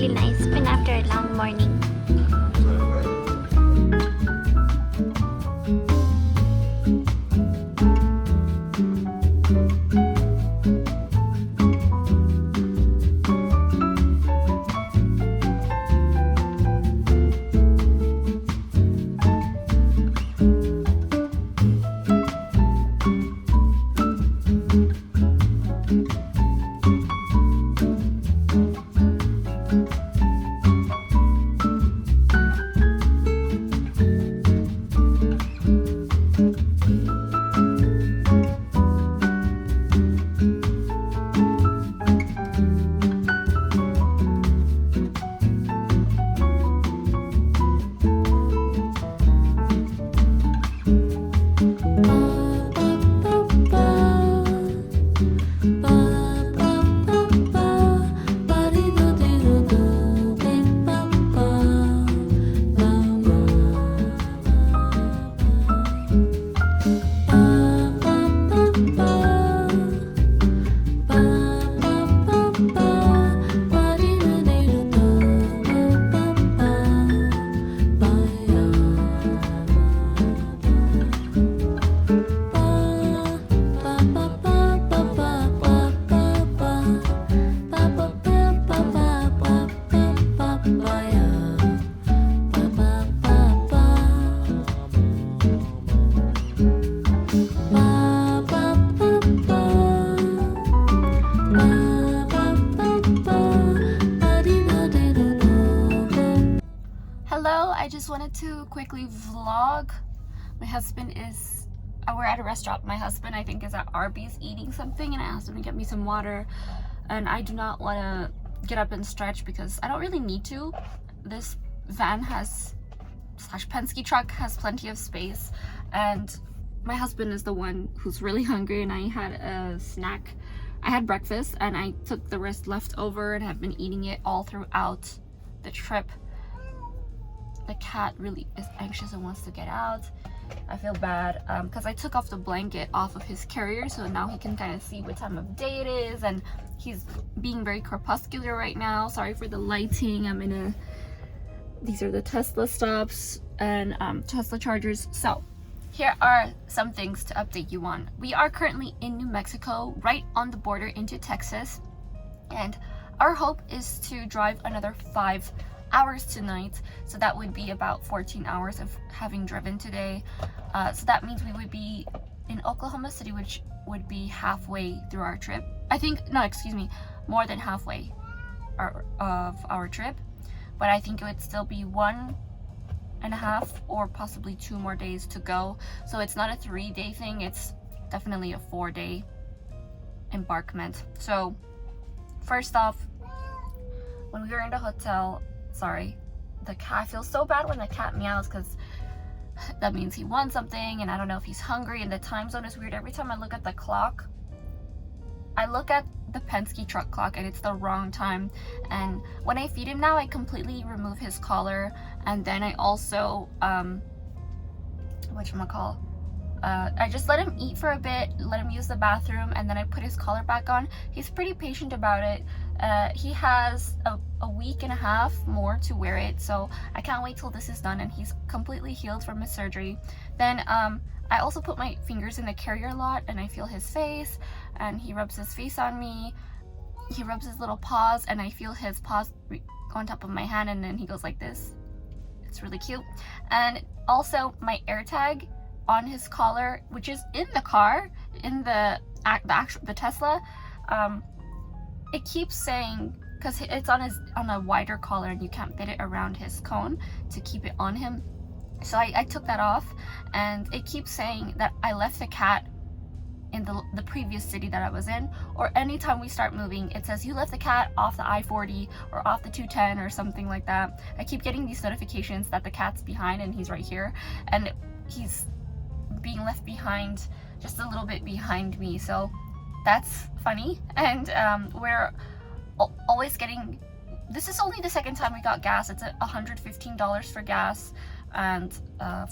really nice even after a long morning. Hello, I just wanted to quickly vlog. My husband is, we're at a restaurant. My husband, I think, is at Arby's eating something, and I asked him to get me some water. And I do not want to get up and stretch because I don't really need to. This van has, slash Penske truck has plenty of space. And my husband is the one who's really hungry, and I had a snack. I had breakfast, and I took the rest left over and have been eating it all throughout the trip. The cat really is anxious and wants to get out. I feel bad because I took off the blanket off of his carrier, so now he can kind of see what time of day it is, and he's being very crepuscular right now. Sorry for the lighting. I'm in a, these are the Tesla stops and Tesla chargers. So here are some things to update you on. We are currently in New Mexico, right on the border into Texas, and our hope is to drive another 5 hours tonight, so that would be about 14 hours of having driven today. So that means we would be in Oklahoma City, which would be halfway through our trip. I think, no, excuse me, more than halfway of our trip, but I think it would still be 1.5 or possibly 2 more days to go. So it's not a 3-day thing, it's definitely a 4-day embarkment. So first off, when we were in the hotel, sorry, the cat, I feel so bad when the cat meows because that means he wants something, and I don't know if he's hungry, and the time zone is weird. Every time I look at the clock, I look at the Penske truck clock and it's the wrong time. And when I feed him now, I completely remove his collar, and then I also whatchamacall, I just let him eat for a bit, let him use the bathroom, and then I put his collar back on. He's pretty patient about it. He has a week and a half more to wear it, so I can't wait till this is done and he's completely healed from his surgery. Then I also put my fingers in the carrier a lot, and I feel his face, and he rubs his face on me. He rubs his little paws, and I feel his paws on top of my hand, and then he goes like this. It's really cute. And also my AirTag on his collar, which is in the car, in the Tesla, it keeps saying, because it's on a wider collar and you can't fit it around his cone to keep it on him. So I took that off, and it keeps saying that I left the cat in the previous city that I was in, or anytime we start moving, it says you left the cat off the I-40 or off the 210 or something like that. I keep getting these notifications that the cat's behind and he's right here, and he's being left behind, just a little bit behind me, so that's funny. And we're always getting, this is only the second time we got gas. It's $115 for gas, and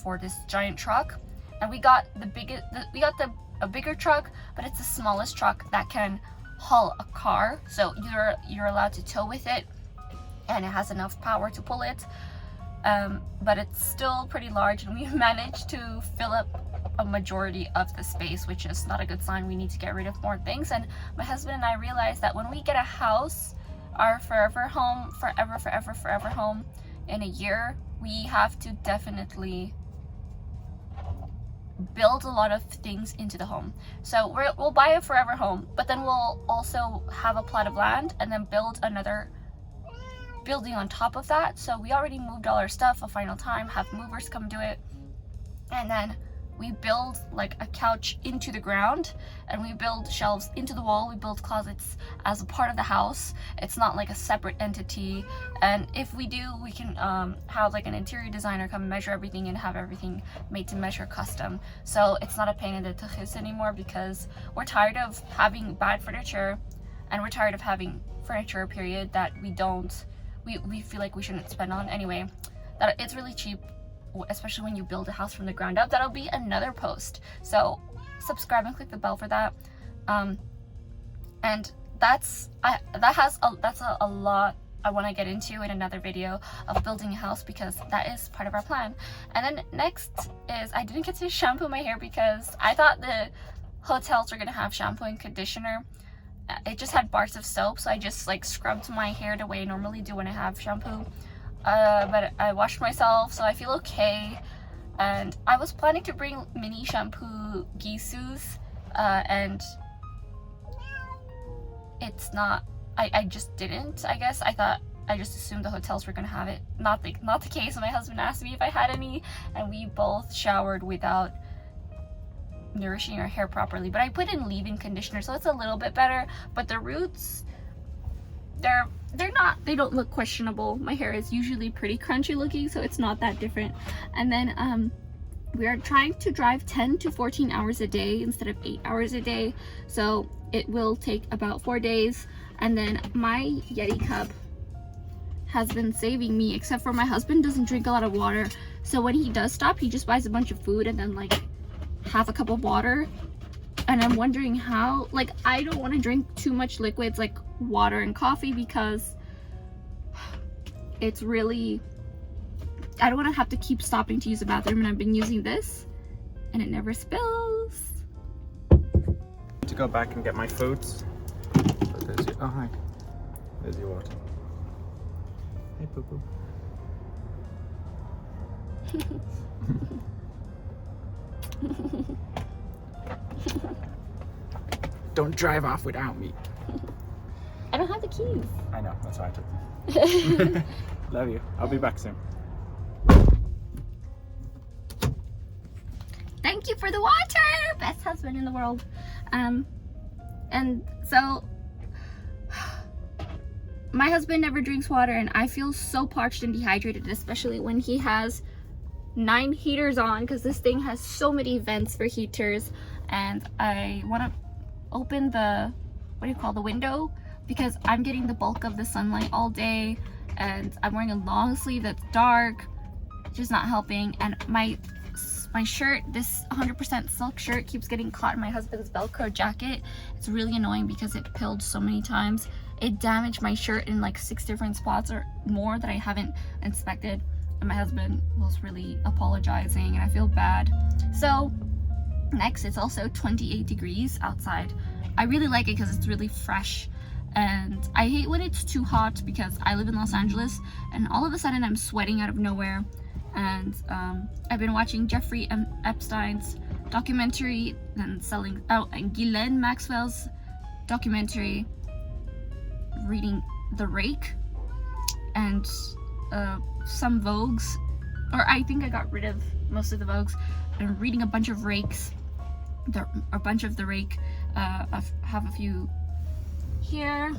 for this giant truck, and we got a bigger truck, but it's the smallest truck that can haul a car, so you're allowed to tow with it. and it has enough power to pull it. But it's still pretty large, and we've managed to fill up a majority of the space, which is not a good sign. We need to get rid of more things. And my husband and I realized that when we get a house, our forever home, forever home, in a year, we have to definitely build a lot of things into the home. So we'll buy a forever home, but then we'll also have a plot of land and then build another building on top of that. So we already moved all our stuff a final time, have movers come do it, and then we build like a couch into the ground, and we build shelves into the wall. We build closets as a part of the house. It's not like a separate entity. And if we do, we can have like an interior designer come measure everything and have everything made to measure custom. So it's not a pain in the tuchus anymore, because we're tired of having bad furniture, and we're tired of having furniture period that we feel like we shouldn't spend on anyway. That it's really cheap, especially when you build a house from the ground up. That'll be another post, so subscribe and click the bell for that. And that's a lot I want to get into in another video of building a house, because that is part of our plan. And then next is, I didn't get to shampoo my hair because I thought the hotels were gonna have shampoo and conditioner. It just had bars of soap, so I just like scrubbed my hair the way I normally do when I have shampoo. But I washed myself, so I feel okay. And I was planning to bring mini shampoo gisus, and it's not, I just didn't, I guess. I just assumed the hotels were gonna have it. Not the case. My husband asked me if I had any, and we both showered without nourishing our hair properly. But I put in leave-in conditioner, so it's a little bit better. But the roots, they don't look questionable. My hair is usually pretty crunchy looking, so it's not that different. And then we are trying to drive 10 to 14 hours a day instead of 8 hours a day, so it will take about 4 days. And then my Yeti cup has been saving me, except for my husband doesn't drink a lot of water, so when he does stop, he just buys a bunch of food and then like half a cup of water. And I'm wondering how, like, I don't want to drink too much liquids like water and coffee, because it's really, I don't want to have to keep stopping to use the bathroom. And I've been using this and it never spills. To go back and get my foods. There's your, oh hi, there's your water. Hey poo poo. Don't drive off without me. I don't have the keys. I know, that's why I took them. Love you. I'll be back soon. Thank you for the water! Best husband in the world. And so my husband never drinks water, and I feel so parched and dehydrated, especially when he has 9 heaters on, because this thing has so many vents for heaters. And I want to open the, what do you call, the window, because I'm getting the bulk of the sunlight all day, and I'm wearing a long sleeve that's dark, just not helping. And my shirt, this 100% silk shirt, keeps getting caught in my husband's Velcro jacket. It's really annoying because it pilled so many times. It damaged my shirt in like 6 different spots or more that I haven't inspected, and my husband was really apologizing, and I feel bad. So next, it's also 28 degrees outside. I really like it because it's really fresh, and I hate when it's too hot, because I live in Los Angeles and all of a sudden I'm sweating out of nowhere. And I've been watching Jeffrey Epstein's documentary and and Ghislaine Maxwell's documentary, reading The Rake, and some Vogues, or I think I got rid of most of the Vogues, and reading a bunch of Rakes, a bunch of The Rake. I have a few here.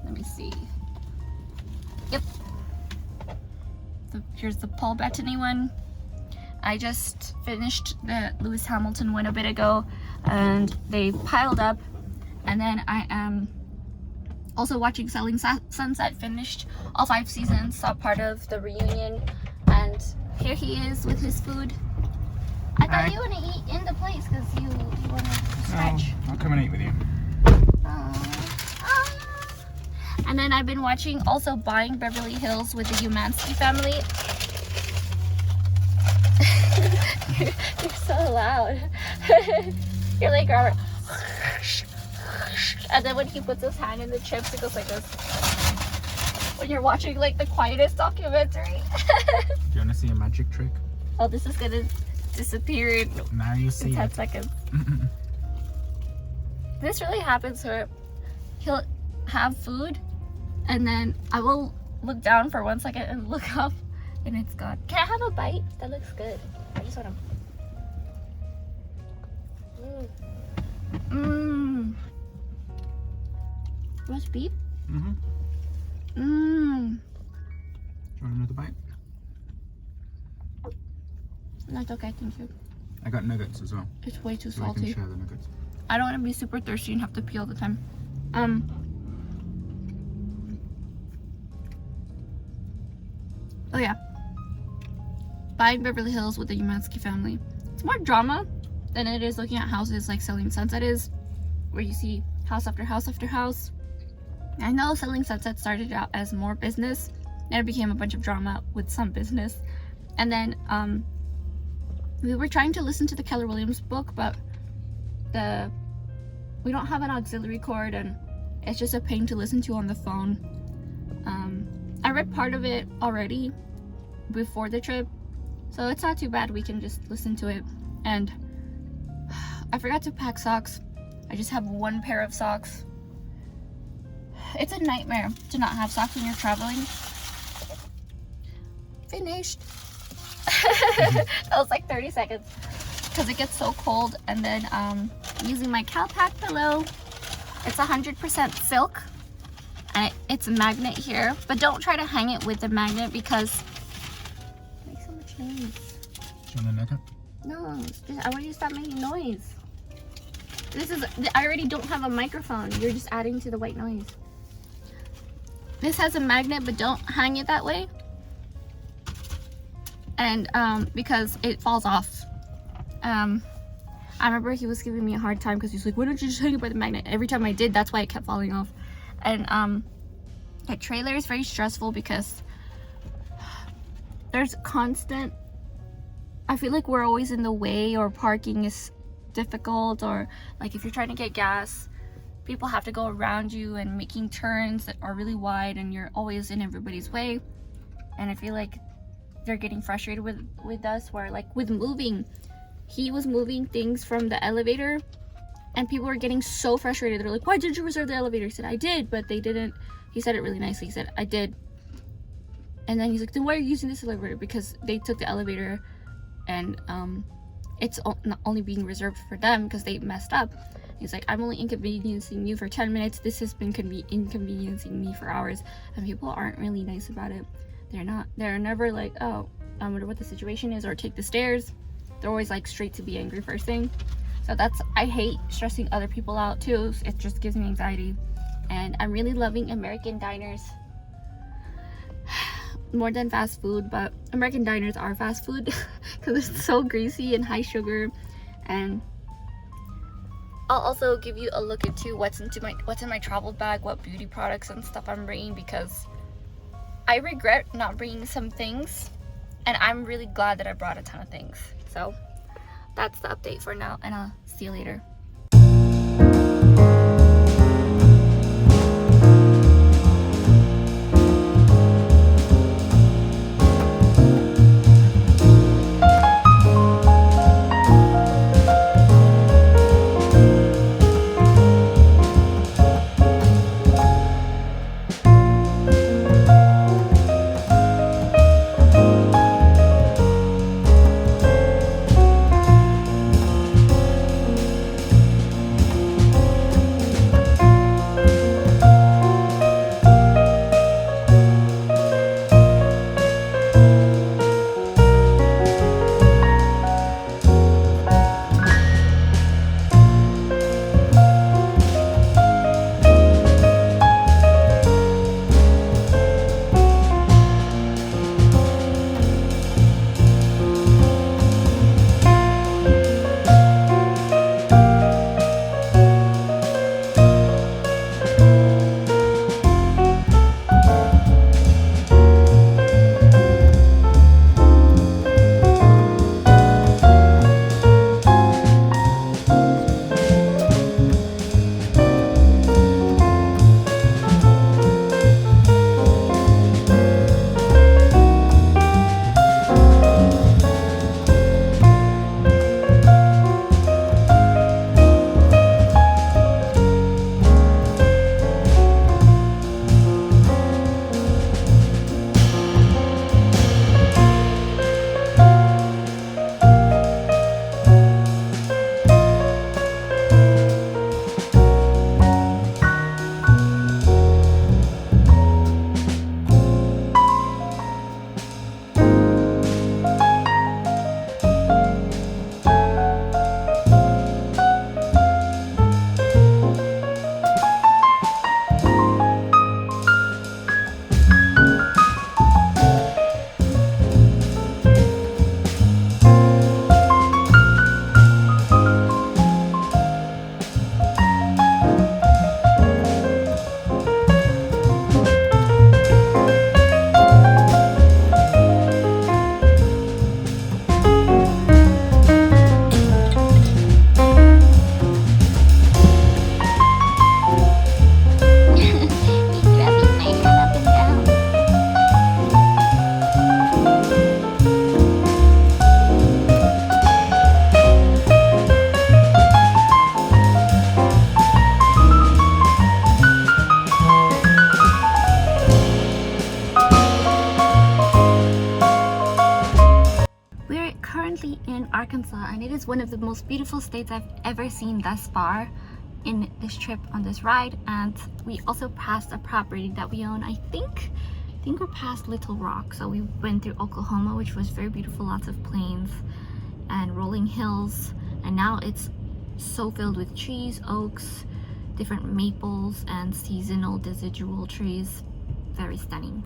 Let me see. Yep. Here's the Paul Bettany one. I just finished the Lewis Hamilton one a bit ago, and they piled up. And then I am also watching Selling Sunset, finished all 5 seasons, saw part of the reunion, and here he is with his food. I thought you want to eat in the place because you want to stretch. I'll come and eat with you. And then I've been watching also Buying Beverly Hills with the Umansky family. You're so loud. You're like Robert. And then when he puts his hand in the chips, it goes like this. When you're watching like the quietest documentary. Do you want to see a magic trick? Oh, this is gonna disappear in Now you see 10 it. seconds. This really happens where he'll have food and then I will look down for 1 second and look up and it's gone. Can I have a bite? That looks good. I just want to. Mmm. Roast beef? Mmm. Mmm. Do you want another bite? That's okay, thank you. I got nuggets as well. It's way too So we salty. can share the nuggets. I don't want to be super thirsty and have to pee all the time. Oh yeah. Buying Beverly Hills with the Umansky family. It's more drama than it is looking at houses like Selling Sunset is, where you see house after house after house. I know Selling Sunset started out as more business, and it became a bunch of drama with some business. And then we were trying to listen to the Keller Williams book, but we don't have an auxiliary cord and it's just a pain to listen to on the phone. I read part of it already before the trip, so it's not too bad. We can just listen to it. And I forgot to pack socks. I just have one pair of socks. It's a nightmare to not have socks when you're traveling. Finished. That was like 30 seconds because it gets so cold. And then using my CalPac pillow. It's 100% silk and it's a magnet here, but don't try to hang it with the magnet because it makes so much noise. Do you want a nugget? No, it's just, I want you to stop making noise. I already don't have a microphone. You're just adding to the white noise. This has a magnet, but don't hang it that way. And because it falls off. I remember he was giving me a hard time because he was like, why don't you just hang it by the magnet? Every time I did, that's why it kept falling off. And the trailer is very stressful because there's constant, I feel like we're always in the way, or parking is difficult, or like if you're trying to get gas, people have to go around you and making turns that are really wide and you're always in everybody's way. And I feel like they're getting frustrated with us, where like with moving, he was moving things from the elevator and people were getting so frustrated. They're like, why did you reserve the elevator? He said, I did, but they didn't. He said it really nicely. He said, I did. And then he's like, then why are you using this elevator? Because they took the elevator and it's not only being reserved for them because they messed up. He's like, I'm only inconveniencing you for 10 minutes. This has been inconveniencing me for hours. And people aren't really nice about it. They're never like, oh, I wonder what the situation is, or take the stairs. They're always like straight to be angry first thing. So I hate stressing other people out too. It just gives me anxiety. And I'm really loving American diners more than fast food, but American diners are fast food because it's so greasy and high sugar. And I'll also give you a look into what's in my travel bag, what beauty products and stuff I'm bringing, because I regret not bringing some things, and I'm really glad that I brought a ton of things. So that's the update for now, and I'll see you later. Arkansas, and it is one of the most beautiful states I've ever seen thus far in this trip on this ride. And we also passed a property that we own. I think we're past Little Rock, so we went through Oklahoma, which was very beautiful, lots of plains and rolling hills, and now it's so filled with trees, oaks, different maples, and seasonal decidual trees. Very stunning.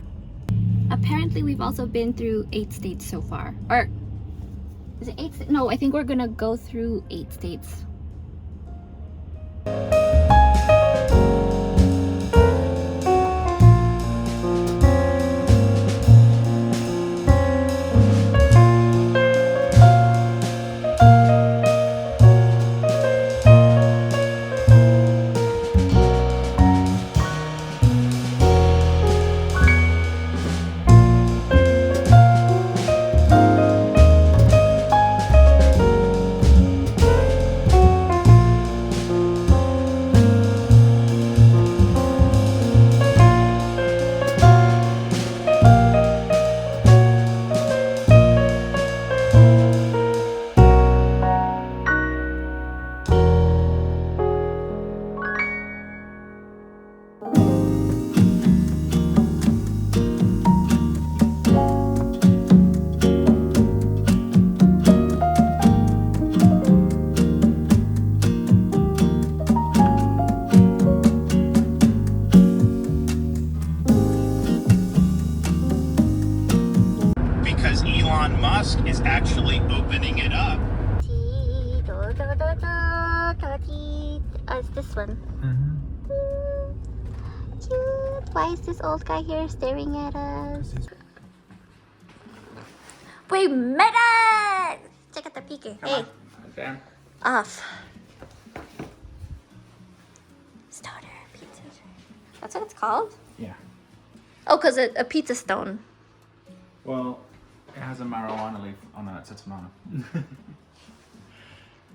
Apparently we've also been through 8 states so far, or is it 8? No, I think we're gonna go through 8 states. Is actually opening it up. Oh, it's this one. Cute. Why is this old guy here staring at us? We made it! Check out the peeker. Hey. Okay. Off. Stoner pizza. That's what it's called? Yeah. Oh, because a pizza stone. Well, it has a marijuana leaf on it, so it's not.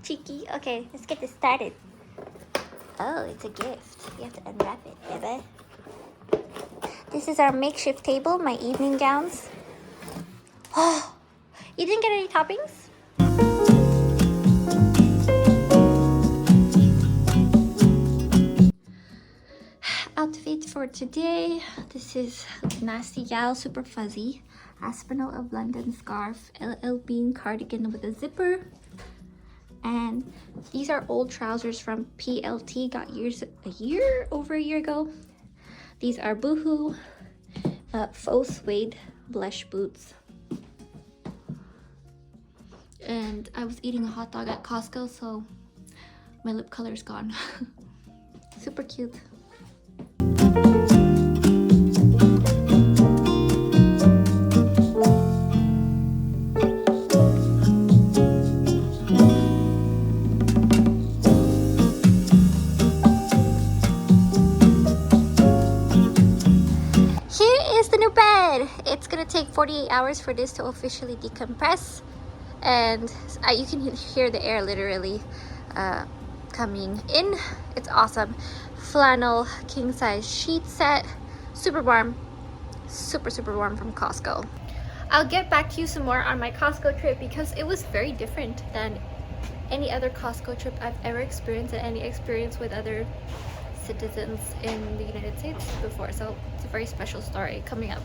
Cheeky. Okay, let's get this started. Oh, it's a gift. You have to unwrap it, baby. This is our makeshift table, my evening gowns. Oh, you didn't get any toppings? Outfit for today. This is Nasty Gal Super Fuzzy Aspinall of London scarf, LL Bean cardigan with a zipper, and these are old trousers from PLT, got over a year ago. These are Boohoo faux suede blush boots, and I was eating a hot dog at Costco, so my lip color is gone. Super cute. It's gonna take 48 hours for this to officially decompress, and you can hear the air literally coming in. It's awesome. Flannel king size sheet set, super warm, super warm from Costco. I'll get back to you some more on my Costco trip because it was very different than any other Costco trip I've ever experienced and any experience with other citizens in the United States before, so it's a very special story coming up.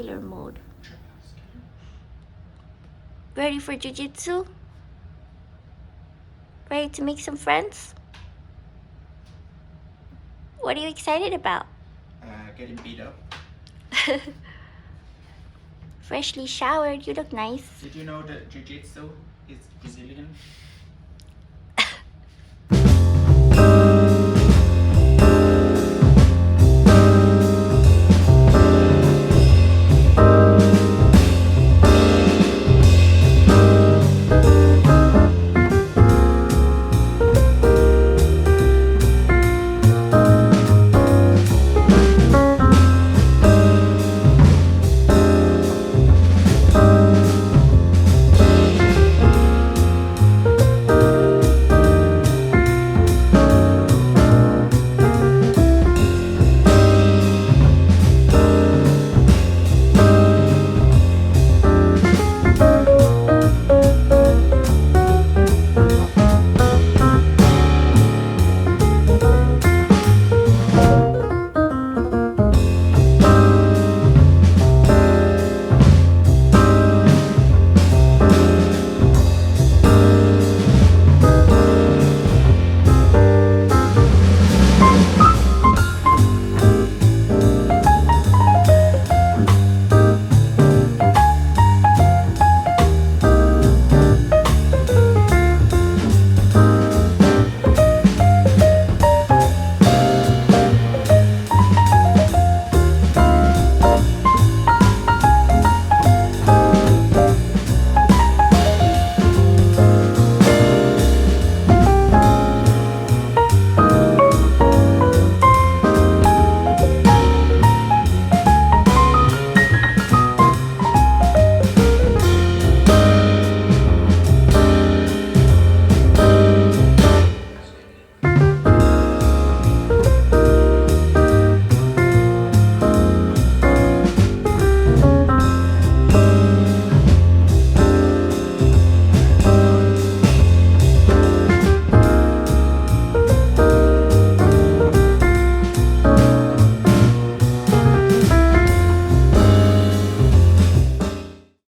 muscular mode. Ready for jiu-jitsu? Ready to make some friends? What are you excited about? Getting beat up. Freshly showered, you look nice. Did you know that jiu-jitsu is Brazilian?